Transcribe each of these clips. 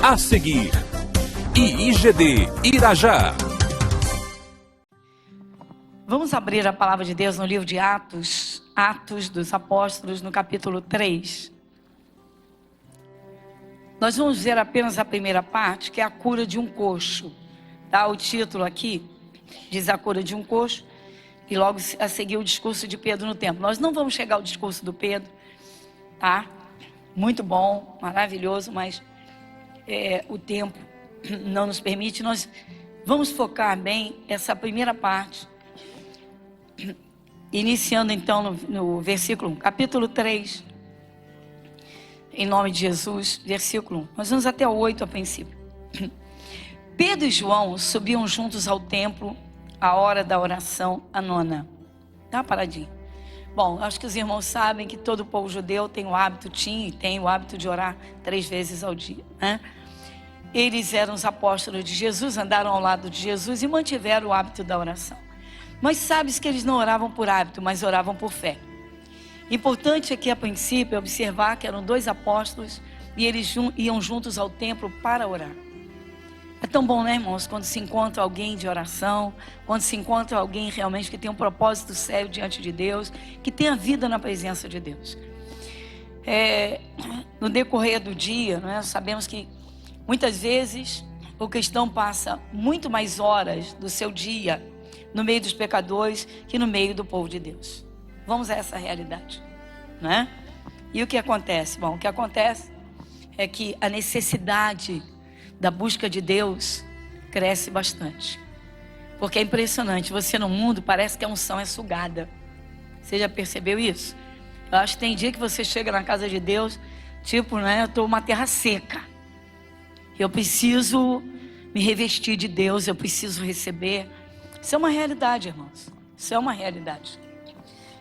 A seguir, IIGD Irajá. Vamos abrir a palavra de Deus no livro de Atos, Atos dos Apóstolos, no capítulo 3. Nós vamos ver apenas a primeira parte, que é a cura de um coxo. Tá? O título aqui diz a cura de um coxo, e logo a seguir o discurso de Pedro no templo. Nós não vamos chegar ao discurso do Pedro, tá? Muito bom, maravilhoso, mas o tempo não nos permite. Nós vamos focar bem essa primeira parte, iniciando então no versículo 1, capítulo 3, em nome de Jesus, versículo 1. Nós vamos até o 8 a princípio. Pedro e João subiam juntos ao templo à hora da oração, a nona. Dá uma paradinha. Bom, acho que os irmãos sabem que todo o povo judeu tem o hábito, tinha e tem o hábito de orar 3 vezes ao dia, né? Eles eram os apóstolos de Jesus, andaram ao lado de Jesus e mantiveram o hábito da oração. Mas sabes que eles não oravam por hábito, mas oravam por fé. Importante aqui a princípio é observar que eram 2 apóstolos e eles iam juntos ao templo para orar. É tão bom, né, irmãos, quando se encontra alguém de oração, quando se encontra alguém realmente que tem um propósito sério diante de Deus, que tem a vida na presença de Deus. No decorrer do dia, né, sabemos que muitas vezes o cristão passa muito mais horas do seu dia no meio dos pecadores que no meio do povo de Deus. Vamos a essa realidade, né? E o que acontece? Bom, o que acontece é que a necessidade da busca de Deus cresce bastante. Porque é impressionante, você no mundo parece que a unção é sugada. Você já percebeu isso? Eu acho que tem dia que você chega na casa de Deus, tipo, né, eu estou uma terra seca. Eu preciso me revestir de Deus, eu preciso receber. Isso é uma realidade, irmãos. Isso é uma realidade.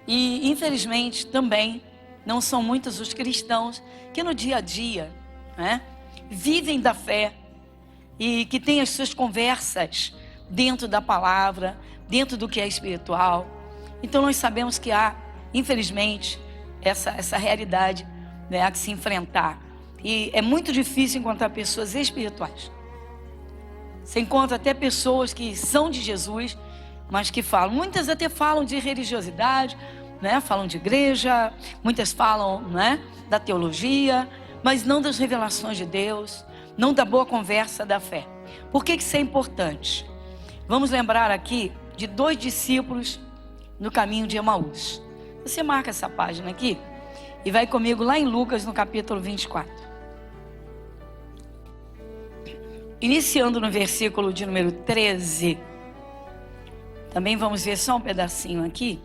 E infelizmente também não são muitos os cristãos que no dia a dia, né, vivem da fé e que têm as suas conversas dentro da palavra, dentro do que é espiritual. Então nós sabemos que há, infelizmente, essa realidade, né, a que se enfrentar. E é muito difícil encontrar pessoas espirituais. Você encontra até pessoas que são de Jesus, mas que falam, muitas até falam de religiosidade, né? Falam de igreja, muitas falam, né, da teologia, mas não das revelações de Deus, não da boa conversa da fé. Por que isso é importante? Vamos lembrar aqui de 2 discípulos no caminho de Emaús. Você marca essa página aqui e vai comigo lá em Lucas, no capítulo 24. Iniciando no versículo de número 13. Também vamos ver só um pedacinho aqui.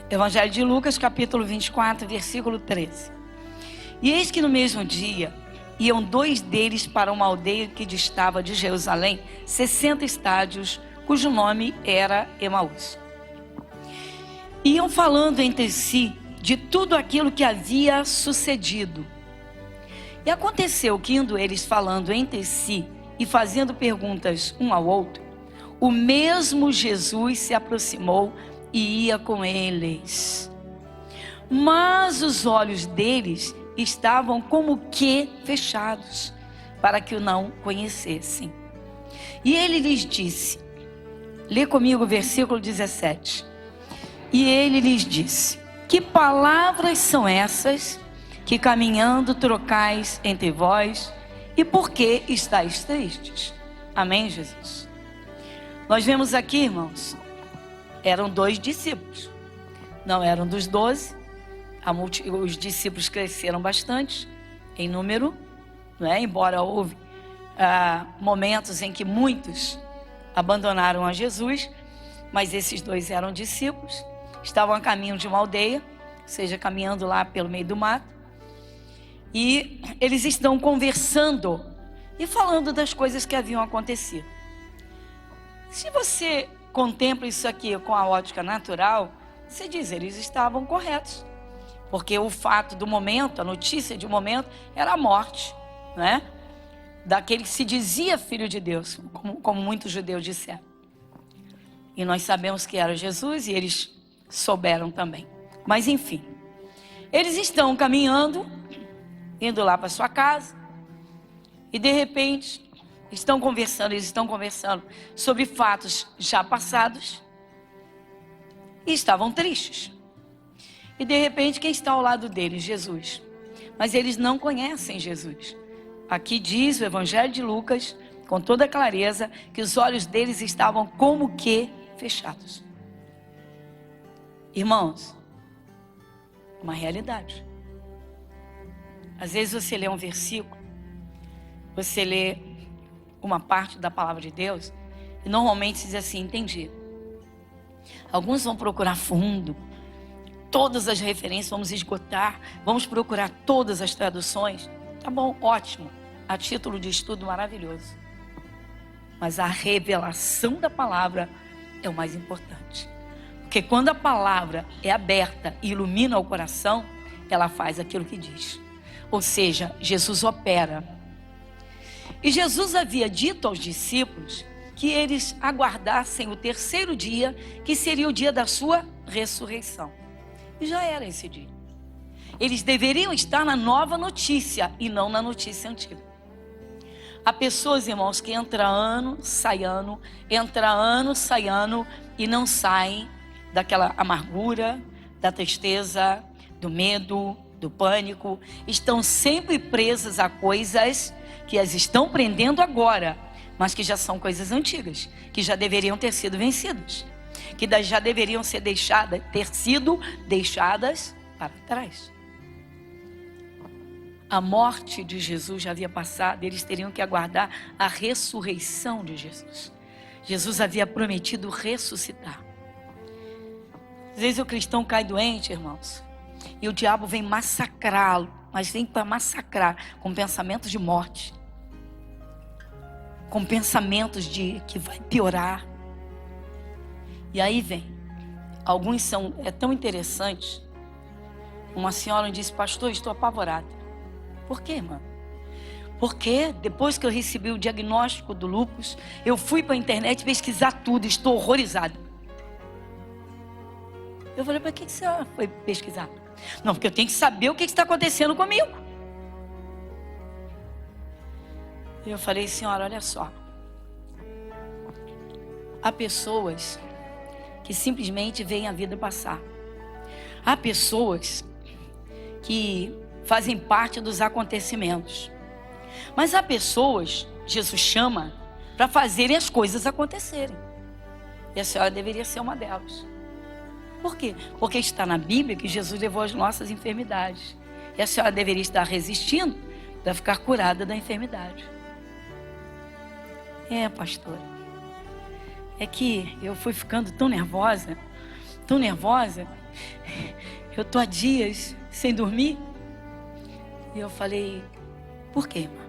Evangelho de Lucas, capítulo 24, versículo 13. E eis que no mesmo dia iam 2 deles para uma aldeia que distava de Jerusalém 60 estádios, cujo nome era Emaús. Iam falando entre si de tudo aquilo que havia sucedido. E aconteceu que, indo eles falando entre si e fazendo perguntas um ao outro, o mesmo Jesus se aproximou e ia com eles. Mas os olhos deles estavam como que fechados, para que o não conhecessem. E ele lhes disse, lê comigo o versículo 17. E ele lhes disse, que palavras são essas que caminhando trocais entre vós, e por que estáis tristes? Amém, Jesus? Nós vemos aqui, irmãos, eram 2 discípulos, não eram dos 12, os discípulos cresceram bastante em número, não é? Embora houve momentos em que muitos abandonaram a Jesus, mas esses 2 eram discípulos, estavam a caminho de uma aldeia, ou seja, caminhando lá pelo meio do mato, e eles estão conversando e falando das coisas que haviam acontecido. Se você contempla isso aqui com a ótica natural, você diz, eles estavam corretos. Porque o fato do momento, a notícia de um momento, era a morte, né? Daquele que se dizia filho de Deus, como muitos judeus disseram. E nós sabemos que era Jesus e eles souberam também. Mas enfim, eles estão caminhando, indo lá para sua casa. E de repente, eles estão conversando sobre fatos já passados e estavam tristes. E de repente, quem está ao lado deles? Jesus. Mas eles não conhecem Jesus. Aqui diz o Evangelho de Lucas, com toda clareza, que os olhos deles estavam como que fechados. Irmãos, uma realidade. Às vezes você lê um versículo, você lê uma parte da palavra de Deus e normalmente diz assim, entendi. Alguns vão procurar fundo, todas as referências, vamos esgotar, vamos procurar todas as traduções. Tá bom, ótimo, a título de estudo maravilhoso. Mas a revelação da palavra é o mais importante. Porque quando a palavra é aberta e ilumina o coração, ela faz aquilo que diz. Ou seja, Jesus opera. E Jesus havia dito aos discípulos que eles aguardassem o terceiro dia, que seria o dia da sua ressurreição. E já era esse dia. Eles deveriam estar na nova notícia e não na notícia antiga. Há pessoas, irmãos, que entra ano, sai ano e não saem daquela amargura, da tristeza, do medo, do pânico. Estão sempre presas a coisas que as estão prendendo agora, mas que já são coisas antigas, que já deveriam ter sido vencidas, que já deveriam ter sido deixadas para trás. A morte de Jesus já havia passado, eles teriam que aguardar a ressurreição de Jesus. Jesus havia prometido ressuscitar. Às vezes o cristão cai doente, irmãos, e o diabo vem massacrá-lo, mas vem para massacrar com pensamentos de morte, com pensamentos de que vai piorar. E aí vem, alguns é tão interessante. Uma senhora me disse, pastor, estou apavorada. Por quê, irmã? Porque depois que eu recebi o diagnóstico do lúpus, eu fui para a internet pesquisar tudo, estou horrorizada. Eu falei, para que você foi pesquisar? Não, porque eu tenho que saber o que está acontecendo comigo. E eu falei, senhora, olha só. Há pessoas que simplesmente veem a vida passar. Há pessoas que fazem parte dos acontecimentos. Mas há pessoas, Jesus chama, para fazerem as coisas acontecerem. E a senhora deveria ser uma delas. Por quê? Porque está na Bíblia que Jesus levou as nossas enfermidades. E a senhora deveria estar resistindo para ficar curada da enfermidade. Pastora. É que eu fui ficando tão nervosa. Eu estou há dias sem dormir. E eu falei, por quê, irmã?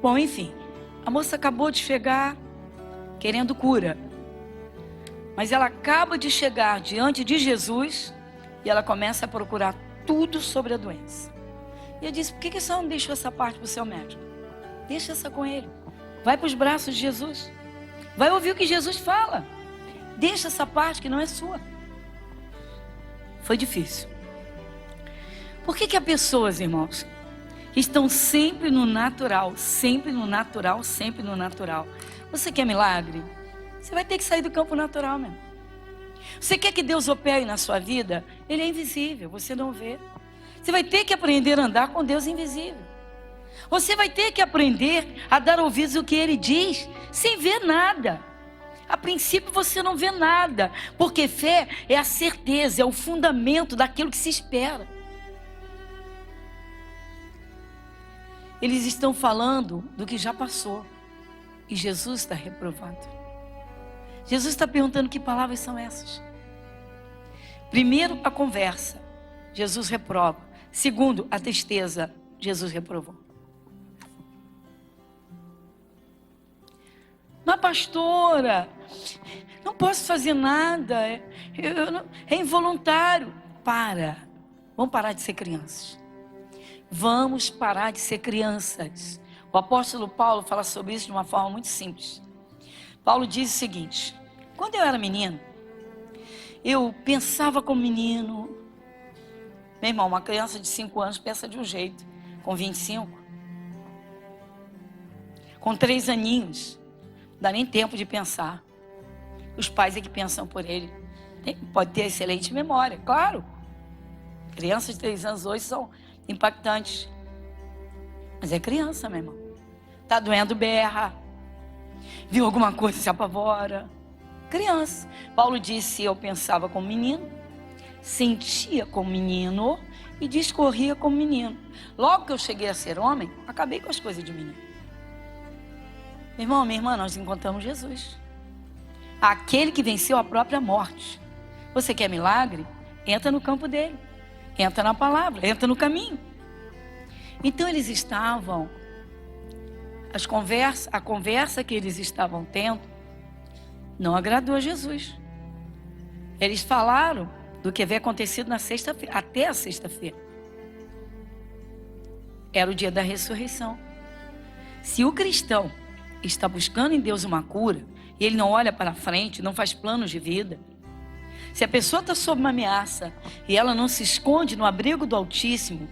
Bom, enfim, a moça acabou de chegar querendo cura. Mas ela acaba de chegar diante de Jesus e ela começa a procurar tudo sobre a doença. E eu disse, por que você não deixou essa parte para o seu médico? Deixa essa com ele. Vai para os braços de Jesus. Vai ouvir o que Jesus fala. Deixa essa parte que não é sua. Foi difícil. Por que há pessoas, irmãos, que estão sempre no natural, sempre no natural, sempre no natural? Você quer milagre? Você vai ter que sair do campo natural mesmo. Você quer que Deus opere na sua vida? Ele é invisível, você não vê. Você vai ter que aprender a andar com Deus invisível. Você vai ter que aprender a dar ouvidos ao que Ele diz, sem ver nada. A princípio você não vê nada, porque fé é a certeza, é o fundamento daquilo que se espera. Eles estão falando do que já passou, e Jesus está reprovando. Jesus está perguntando que palavras são essas. Primeiro, a conversa, Jesus reprova. Segundo, a tristeza, Jesus reprovou. Mas pastora, não posso fazer nada, é involuntário. Vamos parar de ser crianças. Vamos parar de ser crianças. O apóstolo Paulo fala sobre isso de uma forma muito simples. Paulo diz o seguinte, quando eu era menino, eu pensava como menino. Meu irmão, uma criança de 5 anos pensa de um jeito, com 25, Com 3 aninhos. Não dá nem tempo de pensar. Os pais é que pensam por ele. Pode ter excelente memória, claro. Crianças de 3 anos hoje são impactantes. Mas é criança, meu irmão. Tá doendo, berra. Viu alguma coisa, se apavora. Criança. Paulo disse: eu pensava como menino, sentia como menino e discorria como menino. Logo que eu cheguei a ser homem, acabei com as coisas de menino. Meu irmão, minha irmã, nós encontramos Jesus, aquele que venceu a própria morte. Você quer milagre? Entra no campo dele, entra na palavra, entra no caminho. Então eles estavam, a conversa que eles estavam tendo não agradou a Jesus. Eles falaram do que havia acontecido na sexta-feira, até a sexta-feira. Era o dia da ressurreição. Se o cristão está buscando em Deus uma cura, e ele não olha para frente, não faz planos de vida, se a pessoa está sob uma ameaça e ela não se esconde no abrigo do Altíssimo,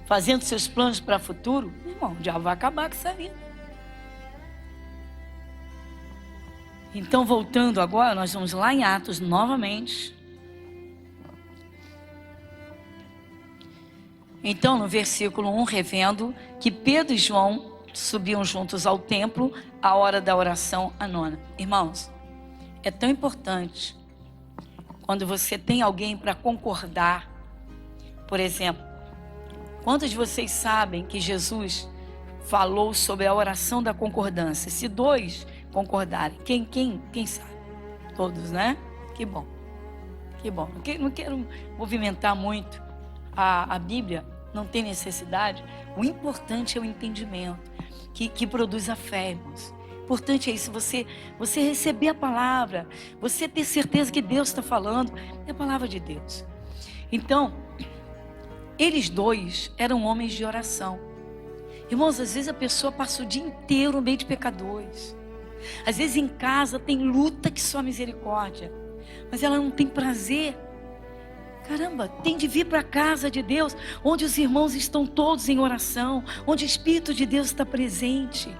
fazendo seus planos para o futuro, irmão, o diabo vai acabar com essa vida. Então, voltando agora, nós vamos lá em Atos novamente. Então, no versículo 1, revendo que Pedro e João subiam juntos ao templo à hora da oração, a 9ª. Irmãos, é tão importante quando você tem alguém para concordar. Por exemplo, quantos de vocês sabem que Jesus falou sobre a oração da concordância? Se 2 concordarem, quem sabe? Todos, né? Que bom. Que bom. Não quero movimentar muito a Bíblia, não tem necessidade. O importante é o entendimento que produz a fé, irmãos. O importante é isso, você receber a palavra, você ter certeza que Deus está falando, é a palavra de Deus. Então, eles 2 eram homens de oração. Irmãos, às vezes a pessoa passa o dia inteiro no meio de pecadores. Às vezes em casa tem luta que só misericórdia, mas ela não tem prazer. Caramba, tem de vir para a casa de Deus, onde os irmãos estão todos em oração, onde o Espírito de Deus está presente.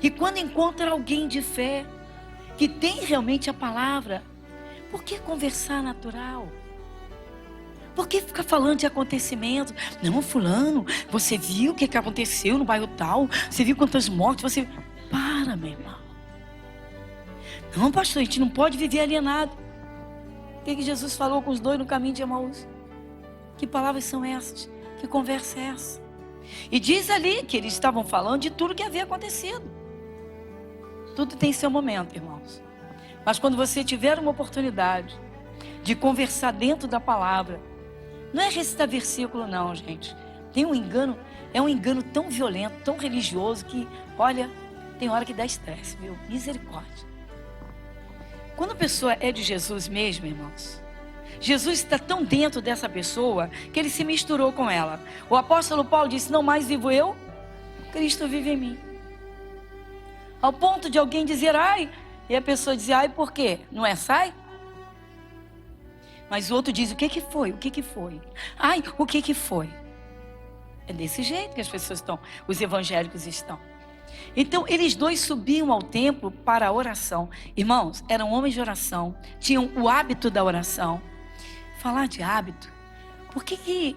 E quando encontra alguém de fé, que tem realmente a palavra, por que conversar natural? Por que ficar falando de acontecimentos? Não, fulano, você viu o que aconteceu no bairro tal? Você viu quantas mortes? Para, meu irmão. Não, pastor, a gente não pode viver alienado. O que Jesus falou com os 2 no caminho de Emaús? Que palavras são essas? Que conversa é essa? E diz ali que eles estavam falando de tudo que havia acontecido. Tudo tem seu momento, irmãos. Mas quando você tiver uma oportunidade de conversar dentro da palavra, não é recitar versículo não, gente. Tem um engano, é um engano tão violento, tão religioso que, olha, tem hora que dá estresse, viu? Misericórdia. Quando a pessoa é de Jesus mesmo, irmãos, Jesus está tão dentro dessa pessoa que ele se misturou com ela. O apóstolo Paulo disse: não mais vivo eu, Cristo vive em mim. Ao ponto de alguém dizer ai, e a pessoa dizer ai por quê? Não é sai? Mas o outro diz: o que que foi? O que que foi? Ai, o que que foi? É desse jeito que as pessoas estão, os evangélicos estão. Então, eles 2 subiam ao templo para a oração. Irmãos, eram homens de oração, tinham o hábito da oração. Falar de hábito, por que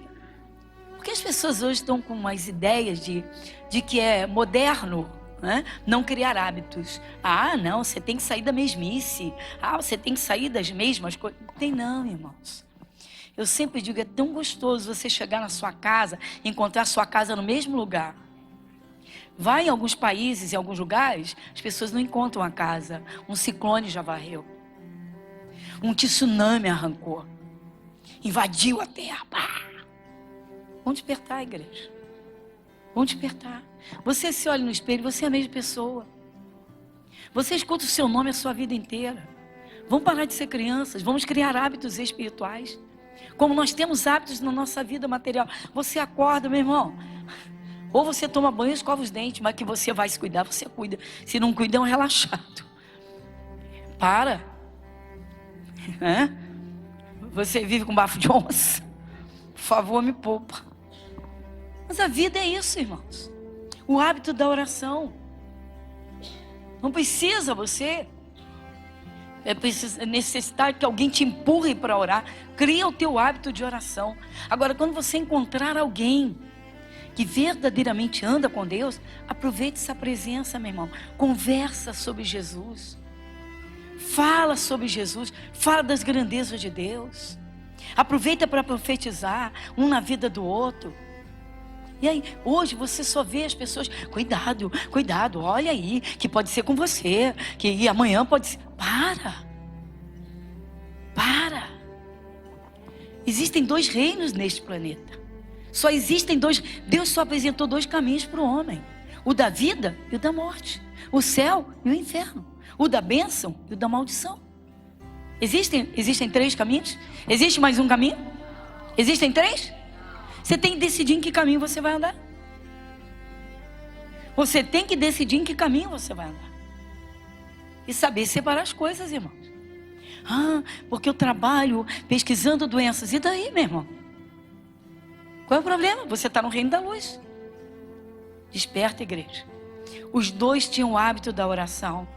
as pessoas hoje estão com umas ideias de que é moderno, né? Não criar hábitos. Ah, não, você tem que sair da mesmice. Ah, você tem que sair das mesmas coisas. Tem não, irmãos. Eu sempre digo, é tão gostoso você chegar na sua casa, encontrar sua casa no mesmo lugar. Vai em alguns países, em alguns lugares, as pessoas não encontram a casa. Um ciclone já varreu. Um tsunami arrancou. Invadiu a terra. Vamos despertar, igreja. Vamos despertar. Você se olha no espelho, você é a mesma pessoa. Você escuta o seu nome a sua vida inteira. Vamos parar de ser crianças. Vamos criar hábitos espirituais. Como nós temos hábitos na nossa vida material. Você acorda, meu irmão. Ou você toma banho e escova os dentes, mas que você vai se cuidar, você cuida. Se não cuida, é um relaxado. Para. Você vive com bafo de onça. Por favor, me poupa. Mas a vida é isso, irmãos. O hábito da oração. Não precisa você necessitar que alguém te empurre para orar. Cria o teu hábito de oração. Agora, quando você encontrar alguém que verdadeiramente anda com Deus, aproveite essa presença, meu irmão. Conversa sobre Jesus. Fala sobre Jesus. Fala das grandezas de Deus. Aproveita para profetizar um na vida do outro. E aí, hoje você só vê as pessoas, cuidado, cuidado, olha aí, que pode ser com você, que amanhã pode ser. Para. Existem 2 reinos neste planeta. Só existem 2, Deus só apresentou 2 caminhos para o homem. O da vida e o da morte. O céu e o inferno. O da bênção e o da maldição. Existem 3 caminhos? Existe mais um caminho? Existem 3? Você tem que decidir em que caminho você vai andar. Você tem que decidir em que caminho você vai andar. E saber separar as coisas, irmãos. Porque eu trabalho pesquisando doenças. E daí, meu irmão? Qual é o problema? Você está no reino da luz. Desperta, igreja. Os 2 tinham o hábito da oração.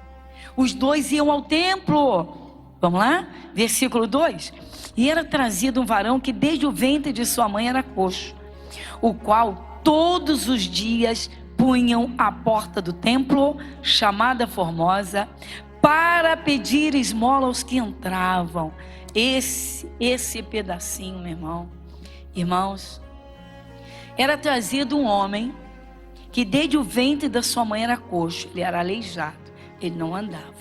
Os 2 iam ao templo. Vamos lá? Versículo 2. E era trazido um varão que desde o ventre de sua mãe era coxo, o qual todos os dias punham à porta do templo, chamada Formosa, para pedir esmola aos que entravam. Esse pedacinho, meu irmão. Irmãos, era trazido um homem que desde o ventre da sua mãe era coxo, ele era aleijado, ele não andava.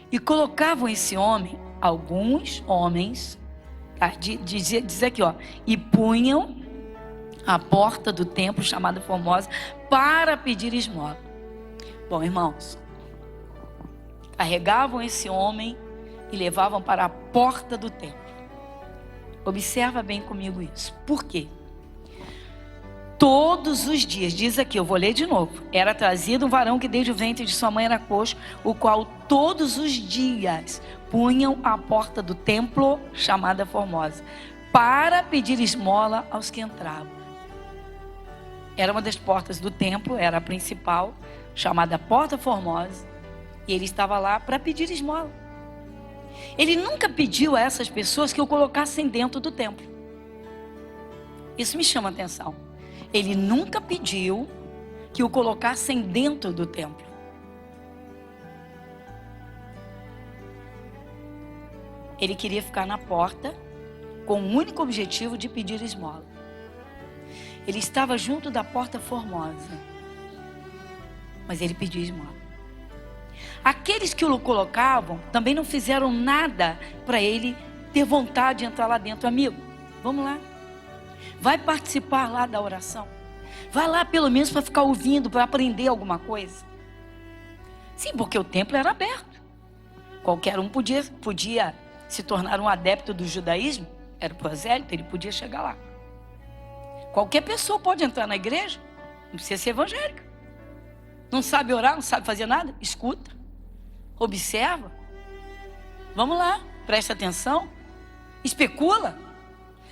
E colocavam esse homem, alguns homens, diz aqui, e punham à porta do templo chamada Formosa para pedir esmola. Bom, irmãos, carregavam esse homem e levavam para a porta do templo. Observa bem comigo isso. Por quê? Todos os dias, diz aqui, eu vou ler de novo. Era trazido um varão que desde o ventre de sua mãe era coxo, o qual todos os dias punham à porta do templo chamada Formosa, para pedir esmola aos que entravam. Era uma das portas do templo, era a principal, chamada Porta Formosa, e ele estava lá para pedir esmola. Ele nunca pediu a essas pessoas que o colocassem dentro do templo. Isso me chama a atenção. Ele nunca pediu que o colocassem dentro do templo. Ele queria ficar na porta com o único objetivo de pedir esmola. Ele estava junto da Porta Formosa, mas ele pediu esmola. Aqueles que o colocavam também não fizeram nada para ele ter vontade de entrar lá dentro. Amigo, vamos lá. Vai participar lá da oração. Vai lá pelo menos para ficar ouvindo, para aprender alguma coisa. Sim, porque o templo era aberto. Qualquer um podia se tornar um adepto do judaísmo. Era prosélito, ele podia chegar lá. Qualquer pessoa pode entrar na igreja. Não precisa ser evangélica. Não sabe orar, não sabe fazer nada? Escuta. Observa. Vamos lá, presta atenção. Especula.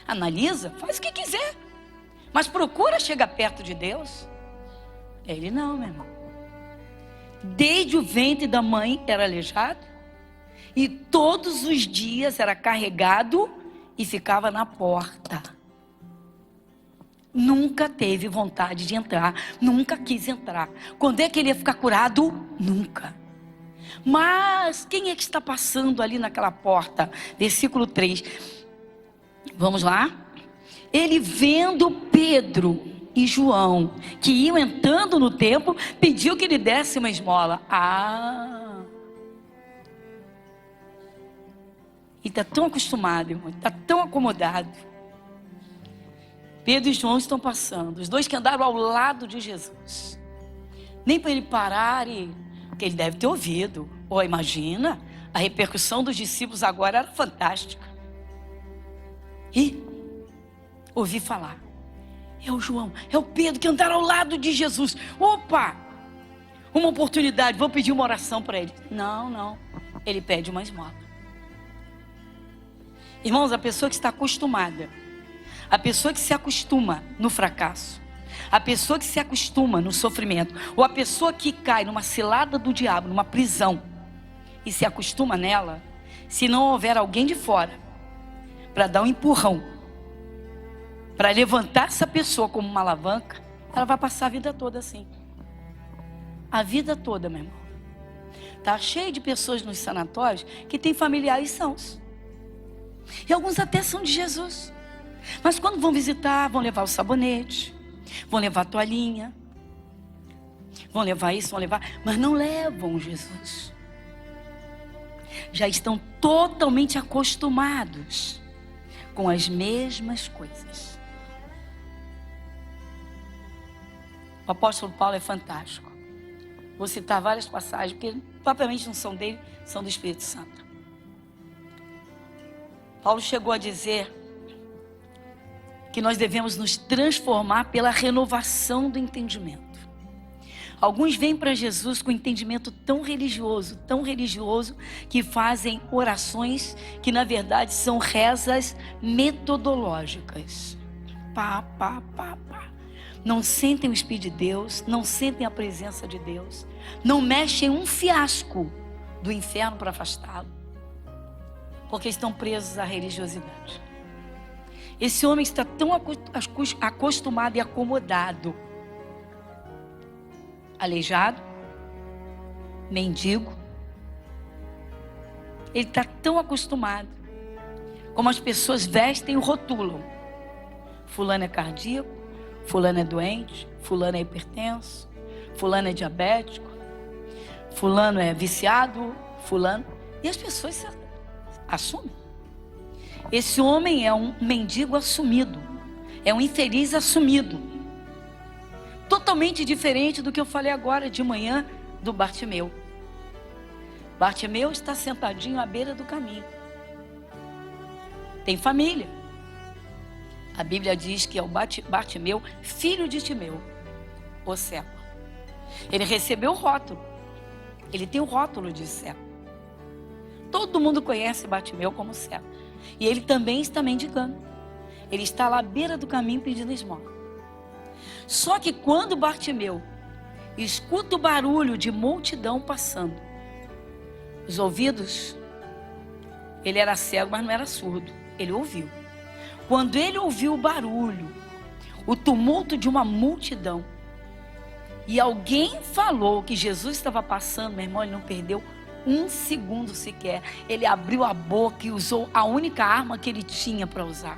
Analisa, faz o que quiser, mas procura chegar perto de Deus. Ele não, meu irmão. Desde o ventre da mãe era aleijado, e todos os dias era carregado e ficava na porta. Nunca teve vontade de entrar, nunca quis entrar. Quando é que ele ia ficar curado? Nunca. Mas quem é que está passando ali naquela porta? Versículo 3. Vamos lá? Ele vendo Pedro e João, que iam entrando no templo, pediu que lhe desse uma esmola. E está tão acostumado, irmão, está tão acomodado. Pedro e João estão passando, os 2 que andaram ao lado de Jesus. Nem para ele parar, porque ele deve ter ouvido. Imagina, a repercussão dos discípulos agora era fantástica. E ouvi falar, é o João, é o Pedro que andaram ao lado de Jesus. Opa, uma oportunidade, vou pedir uma oração para ele. Não, ele pede uma esmola. Irmãos, a pessoa que está acostumada, a pessoa que se acostuma no fracasso, A pessoa que se acostuma no sofrimento, ou a pessoa que cai numa cilada do diabo, numa prisão, e se acostuma nela, se não houver alguém de fora para dar um empurrão, para levantar essa pessoa como uma alavanca, ela vai passar a vida toda assim. A vida toda, meu irmão. Está cheio de pessoas nos sanatórios que têm familiares sãos. E alguns até são de Jesus. Mas quando vão visitar, vão levar o sabonete, vão levar a toalhinha, vão levar isso, vão levar, mas não levam Jesus. Já estão totalmente acostumados com as mesmas coisas. O apóstolo Paulo é fantástico. Vou citar várias passagens, porque propriamente não são dele, são do Espírito Santo. Paulo chegou a dizer que nós devemos nos transformar pela renovação do entendimento. Alguns vêm para Jesus com entendimento tão religioso, que fazem orações que na verdade são rezas metodológicas. Não sentem o Espírito de Deus, não sentem a presença de Deus, não mexem um fiasco do inferno para afastá-lo, porque estão presos à religiosidade. Esse homem está tão acostumado e acomodado, aleijado, mendigo. Ele está tão acostumado, como as pessoas vestem e rotulam. Fulano é cardíaco, fulano é doente, fulano é hipertenso, fulano é diabético, fulano é viciado, fulano. E as pessoas assumem. Esse homem é um mendigo assumido, é um infeliz assumido. Totalmente diferente do que eu falei agora de manhã do Bartimeu. Bartimeu está sentadinho à beira do caminho. Tem família. A Bíblia diz que é o Bartimeu, filho de Timeu, o cego. Ele recebeu o rótulo. Ele tem o rótulo de cego. Todo mundo conhece Bartimeu como cego. E ele também está mendigando. Ele está lá à beira do caminho pedindo esmola. Só que quando Bartimeu escuta o barulho de multidão passando, os ouvidos, ele era cego, mas não era surdo. Ele ouviu. Quando ele ouviu o barulho, o tumulto de uma multidão, e alguém falou que Jesus estava passando, meu irmão, ele não perdeu um segundo sequer. Ele abriu a boca e usou a única arma que ele tinha para usar.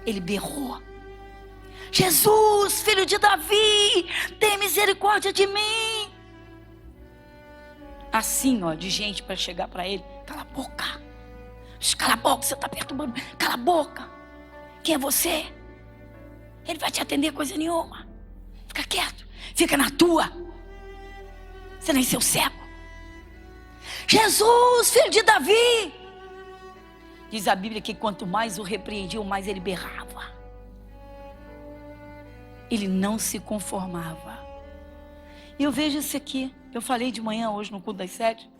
Ele berrou: Jesus, filho de Davi, tem misericórdia de mim. Assim, ó, de gente para chegar para ele. Cala a boca. Cala a boca, você está perturbando. Cala a boca. Quem é você? Ele vai te atender coisa nenhuma. Fica quieto. Fica na tua. Você nasceu cego. Jesus, filho de Davi. Diz a Bíblia que quanto mais o repreendiam, mais ele berrava. Ele não se conformava. E eu vejo isso aqui. Eu falei de manhã hoje no culto das 7.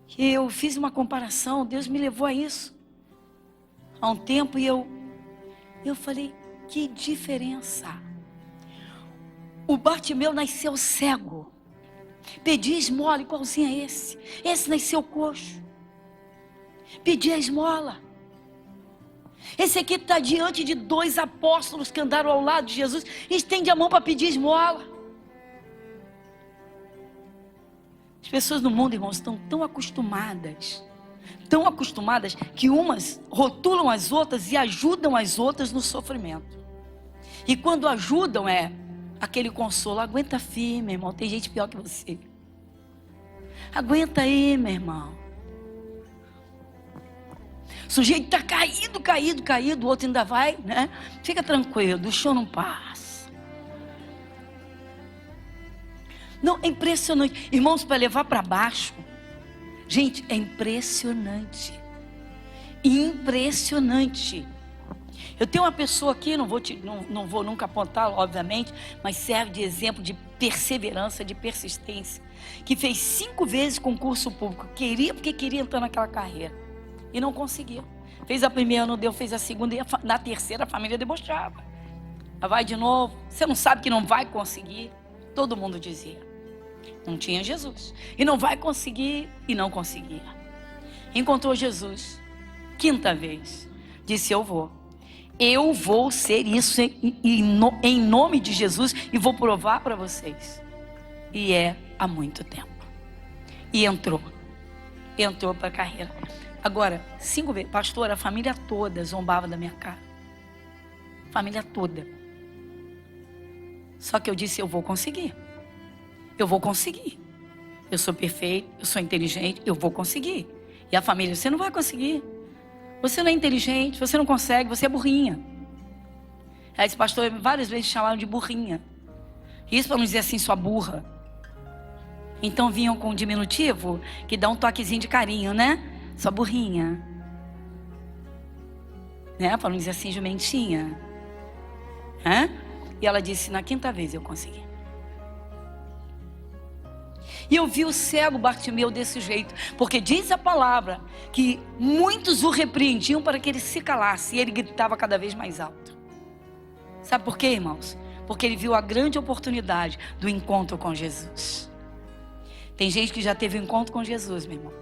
Que eu fiz uma comparação. Deus me levou a isso. Há um tempo e eu falei, que diferença. O Bartimeu nasceu cego. Pedia esmola igualzinho a esse. Esse nasceu coxo. Pedia esmola. Esse aqui está diante de 2 apóstolos que andaram ao lado de Jesus. Estende a mão para pedir esmola. As pessoas no mundo, irmãos, estão tão acostumadas, que umas rotulam as outras e ajudam as outras no sofrimento. E quando ajudam é aquele consolo. Aguenta firme, irmão, tem gente pior que você. Aguenta aí, meu irmão. O sujeito está caído, o outro ainda vai, né? Fica tranquilo, o chão não passa. Não, é impressionante. Irmãos, para levar para baixo, gente, é impressionante. Impressionante. Eu tenho uma pessoa aqui, não vou nunca apontá-la, obviamente, mas serve de exemplo de perseverança, de persistência, que fez 5 vezes concurso público. Porque queria entrar naquela carreira. E não conseguiu. Fez a primeira, não deu, fez a segunda, e na terceira a família debochava. Vai de novo, você não sabe que não vai conseguir. Todo mundo dizia. Não tinha Jesus. E não vai conseguir, e não conseguia. Encontrou Jesus, 5ª vez. Disse, eu vou ser isso em nome de Jesus e vou provar para vocês. E é há muito tempo. E entrou para a carreira. Agora, 5 vezes, pastor, a família toda zombava da minha cara. Família toda. Só que eu disse, eu vou conseguir. Eu vou conseguir. Eu sou perfeito, eu sou inteligente, eu vou conseguir. E a família, você não vai conseguir. Você não é inteligente, você não consegue, você é burrinha. Aí esse pastor várias vezes chamaram de burrinha. Isso para não dizer assim, sua burra. Então vinham com um diminutivo que dá um toquezinho de carinho, né? Sua burrinha. Né? Para não dizer assim, jumentinha. Hã? E ela disse, na 5ª vez eu consegui. E eu vi o cego Bartimeu desse jeito, porque diz a palavra que muitos o repreendiam para que ele se calasse, e ele gritava cada vez mais alto. Sabe por quê, irmãos? Porque ele viu a grande oportunidade do encontro com Jesus. Tem gente que já teve um encontro com Jesus, meu irmão,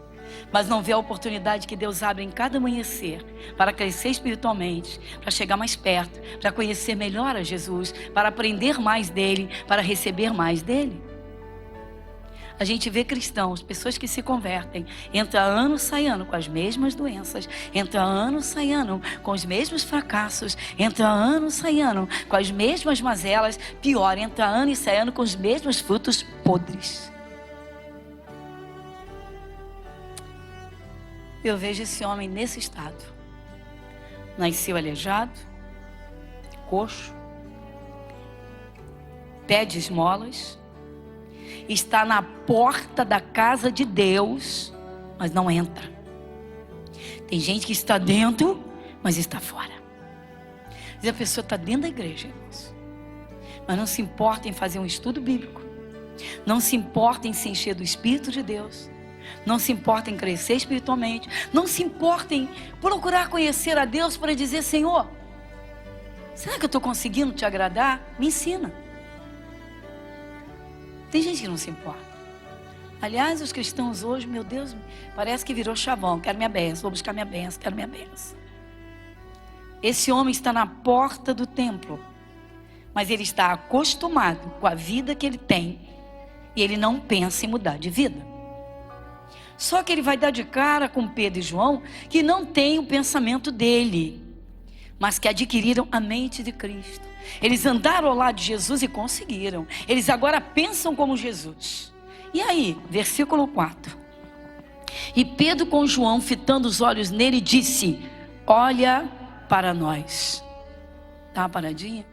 mas não vê a oportunidade que Deus abre em cada amanhecer para crescer espiritualmente, para chegar mais perto, para conhecer melhor a Jesus, para aprender mais dele, para receber mais dele. A gente vê cristãos, pessoas que se convertem, entra ano, sai ano com as mesmas doenças, entra ano, sai ano com os mesmos fracassos, entra ano, sai ano com as mesmas mazelas, pior, entra ano e sai ano com os mesmos frutos podres. Eu vejo esse homem nesse estado. Nasceu aleijado, coxo, pede esmolas, está na porta da casa de Deus, mas não entra. Tem gente que está dentro, mas está fora. Às vezes a pessoa está dentro da igreja, irmãos, mas não se importa em fazer um estudo bíblico, não se importa em se encher do Espírito de Deus, não se importa em crescer espiritualmente, não se importa em procurar conhecer a Deus para dizer, Senhor, será que eu estou conseguindo te agradar? Me ensina. Tem gente que não se importa. Aliás, os cristãos hoje, meu Deus, parece que virou chavão. Quero minha bênção, vou buscar minha bênção, quero minha bênção. Esse homem está na porta do templo, mas ele está acostumado com a vida que ele tem e ele não pensa em mudar de vida. Só que ele vai dar de cara com Pedro e João, que não têm o pensamento dele, mas que adquiriram a mente de Cristo. Eles andaram ao lado de Jesus e conseguiram. Eles agora pensam como Jesus. E aí, versículo 4. E Pedro com João, fitando os olhos nele, disse, olha para nós. Tá uma paradinha?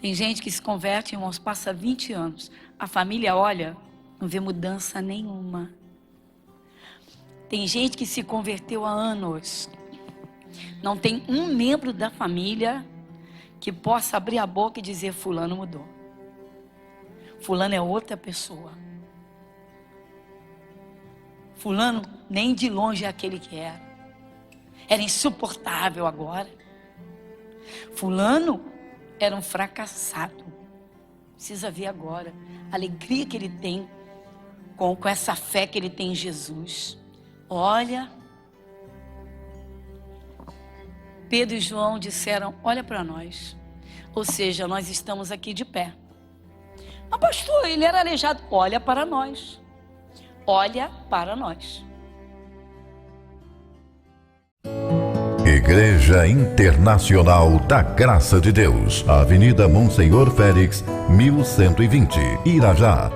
Tem gente que se converte, irmãos, passa 20 anos. A família olha, não vê mudança nenhuma. Tem gente que se converteu há anos. Não tem um membro da família que possa abrir a boca e dizer, fulano mudou. Fulano é outra pessoa. Fulano nem de longe é aquele que era. Era insuportável agora. Fulano era um fracassado. Precisa ver agora a alegria que ele tem com essa fé que ele tem em Jesus. Olha, Pedro e João disseram, olha para nós. Ou seja, nós estamos aqui de pé. Mas pastor, ele era aleijado. Olha para nós. Olha para nós. Igreja Internacional da Graça de Deus, Avenida Monsenhor Félix, 1120, Irajá.